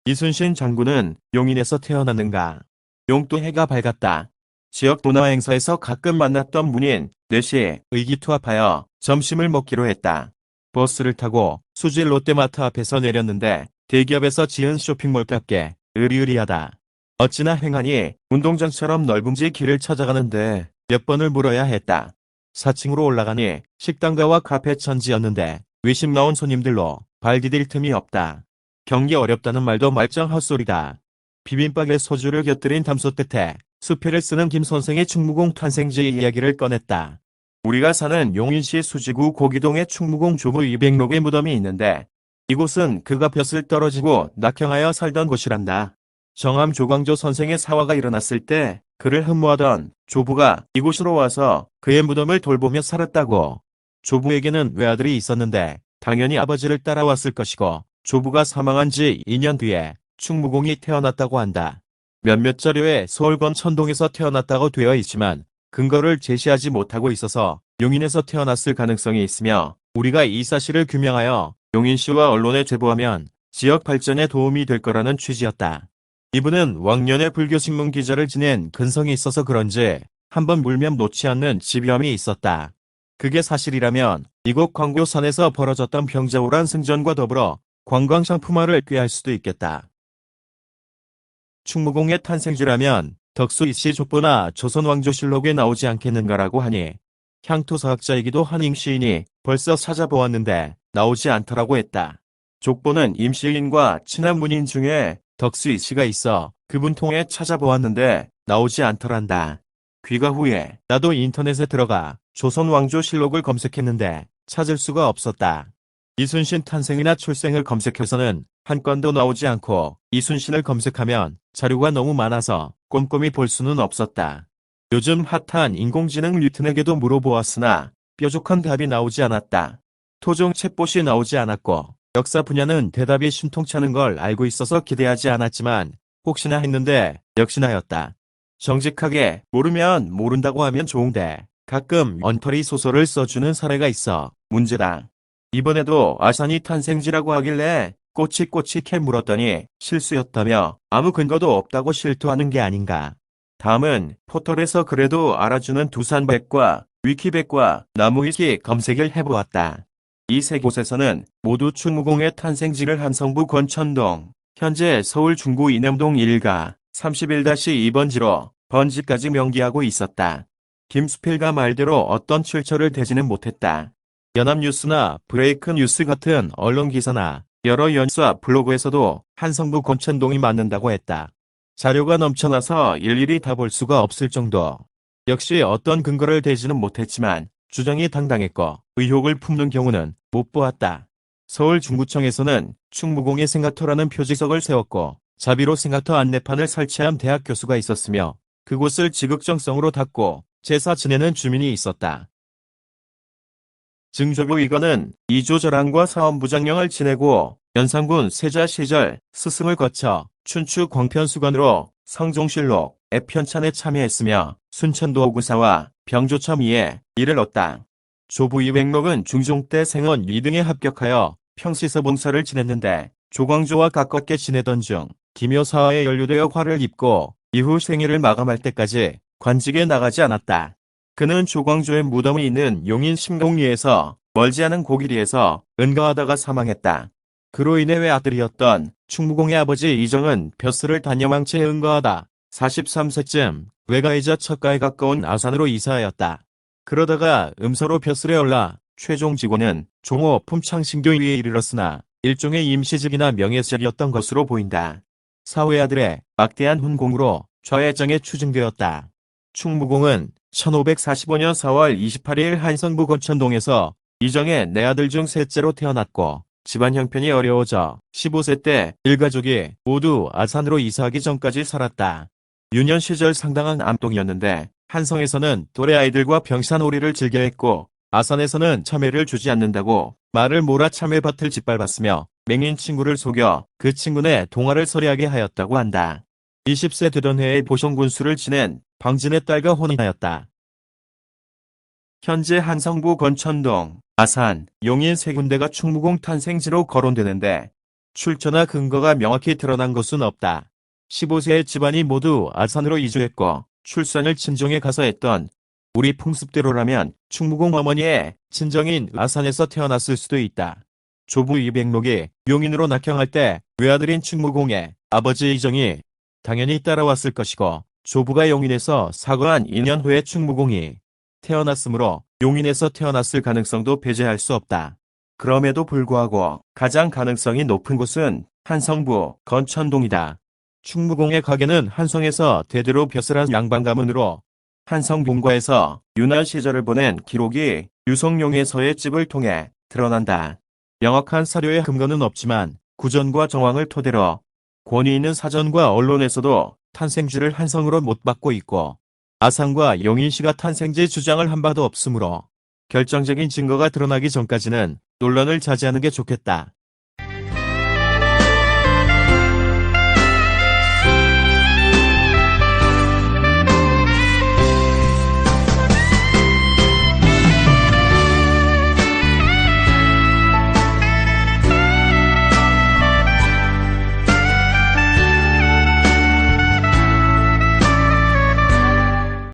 이순신 장군은 용인에서 태어났는가? 용도 해가 밝았다. 지역 문화 행사에서 가끔 만났던 문인 넷이 의기투합하여 점심을 먹기로 했다. 버스를 타고 수지 롯데마트 앞에서 내렸는데 대기업에서 지은 쇼핑몰답게 으리으리하다. 어찌나 행하니 운동장처럼 넓은지 길을 찾아가는데 몇 번을 물어야 했다. 4층으로 올라가니 식당가와 카페 천지였는데 외식 나온 손님들로 발 디딜 틈이 없다. 경기 어렵다는 말도 말짱 헛소리다. 비빔밥에 소주를 곁들인 담소 끝에 수필을 쓰는 김 선생의 충무공 탄생지의 이야기를 꺼냈다. 우리가 사는 용인시 수지구 고기동에 충무공 조부 200록의 무덤이 있는데 이곳은 그가 벼슬 떨어지고 낙형하여 살던 곳이란다. 정암 조광조 선생의 사화가 일어났을 때 그를 흠모하던 조부가 이곳으로 와서 그의 무덤을 돌보며 살았다고. 조부에게는 외아들이 있었는데 당연히 아버지를 따라왔을 것이고 조부가 사망한 지 2년 뒤에 충무공이 태어났다고 한다. 몇몇 자료에 서울 권천동에서 태어났다고 되어 있지만 근거를 제시하지 못하고 있어서 용인에서 태어났을 가능성이 있으며 우리가 이 사실을 규명하여 용인시와 언론에 제보하면 지역 발전에 도움이 될 거라는 취지였다. 이분은 왕년에 불교신문 기자를 지낸 근성이 있어서 그런지 한번 물면 놓지 않는 집요함이 있었다. 그게 사실이라면 이곳 광교산에서 벌어졌던 병자호란 승전과 더불어 관광상품화를 꾀할 수도 있겠다. 충무공의 탄생지라면 덕수이씨 족보나 조선왕조실록에 나오지 않겠는가라고 하니 향토사학자이기도 한 임시인이 벌써 찾아보았는데 나오지 않더라고 했다. 족보는 임시인과 친한 문인 중에 덕수이씨가 있어 그분 통해 찾아보았는데 나오지 않더란다. 귀가 후에 나도 인터넷에 들어가 조선왕조실록을 검색했는데 찾을 수가 없었다. 이순신 탄생이나 출생을 검색해서는 한 건도 나오지 않고 이순신을 검색하면 자료가 너무 많아서 꼼꼼히 볼 수는 없었다. 요즘 핫한 인공지능 뉴튼에게도 물어보았으나 뾰족한 답이 나오지 않았다. 토종 챗봇이 나오지 않았고 역사 분야는 대답이 신통찮은 걸 알고 있어서 기대하지 않았지만 혹시나 했는데 역시나였다. 정직하게 모르면 모른다고 하면 좋은데 가끔 엉터리 소설을 써주는 사례가 있어 문제다. 이번에도 아산이 탄생지라고 하길래 꼬치꼬치캐 물었더니 실수였다며 아무 근거도 없다고 실토하는 게 아닌가. 다음은 포털에서 그래도 알아주는 두산백과 위키백과 나무위키 검색을 해보았다. 이 세 곳에서는 모두 충무공의 탄생지를 한성부 권천동, 현재 서울 중구 이남동 1가 31-2번지로 번지까지 명기하고 있었다. 김수필가 말대로 어떤 출처를 대지는 못했다. 연합뉴스나 브레이크뉴스 같은 언론 기사나 여러 연사 블로그에서도 한성부 권천동이 맞는다고 했다. 자료가 넘쳐나서 일일이 다 볼 수가 없을 정도. 역시 어떤 근거를 대지는 못했지만 주장이 당당했고 의혹을 품는 경우는 못 보았다. 서울 중구청에서는 충무공의 생각터라는 표지석을 세웠고 자비로 생각터 안내판을 설치한 대학 교수가 있었으며 그곳을 지극정성으로 닦고 제사 지내는 주민이 있었다. 증조부 이건은 이조절항과 사원부장령을 지내고 연산군 세자 시절 스승을 거쳐 춘추 광편수관으로 성종실록 애편찬에 참여했으며 순천도 오구사와 병조첨의에 이를 얻다. 조부 이백록은 중종 때 생원 2등에 합격하여 평시서 봉사를 지냈는데 조광조와 가깝게 지내던 중 기묘사화에 연루되어 화를 입고 이후 생애를 마감할 때까지 관직에 나가지 않았다. 그는 조광조의 무덤이 있는 용인 심공리에서 멀지 않은 고길리에서 은가하다가 사망했다. 그로 인해 외아들이었던 충무공의 아버지 이정은 벼슬을 단념한 채 은가하다 43세쯤 외가이자 척가에 가까운 아산으로 이사하였다. 그러다가 음서로 벼슬에 올라 최종 직원은 종호 품창신교위에 이르렀으나 일종의 임시직이나 명예직이었던 것으로 보인다. 사외아들의 막대한 훈공으로 좌회정에 추증되었다. 충무공은 1545년 4월 28일 한성부 권천동에서 이정의 네 아들 중 셋째로 태어났고 집안 형편이 어려워져 15세 때 일가족이 모두 아산으로 이사하기 전까지 살았다. 유년 시절 상당한 암동이었는데 한성에서는 또래 아이들과 병산오리를 즐겨 했고 아산에서는 참외를 주지 않는다고 말을 몰아 참외밭을 짓밟았으며 맹인 친구를 속여 그 친구네 동화를 서리하게 하였다고 한다. 20세 되던 해에 보성군수를 지낸 방진의 딸과 혼인하였다. 현재 한성부 권천동, 아산, 용인 세 군데가 충무공 탄생지로 거론되는데 출처나 근거가 명확히 드러난 것은 없다. 15세의 집안이 모두 아산으로 이주했고 출산을 친정에 가서 했던 우리 풍습대로라면 충무공 어머니의 친정인 아산에서 태어났을 수도 있다. 조부 이백록이 용인으로 낙향할 때 외아들인 충무공의 아버지 이정이 당연히 따라왔을 것이고 조부가 용인에서 사거한 2년 후에 충무공이 태어났으므로 용인에서 태어났을 가능성도 배제할 수 없다. 그럼에도 불구하고 가장 가능성이 높은 곳은 한성부 건천동이다. 충무공의 가게는 한성에서 대대로 벼슬한 양반 가문으로 한성 본가에서 유난 시절을 보낸 기록이 유성룡에서의 집을 통해 드러난다. 명확한 사료의 근거는 없지만 구전과 정황을 토대로 권위 있는 사전과 언론에서도 탄생지를 한성으로 못 받고 있고 아산과 용인시가 탄생지 주장을 한 바도 없으므로 결정적인 증거가 드러나기 전까지는 논란을 자제하는 게 좋겠다.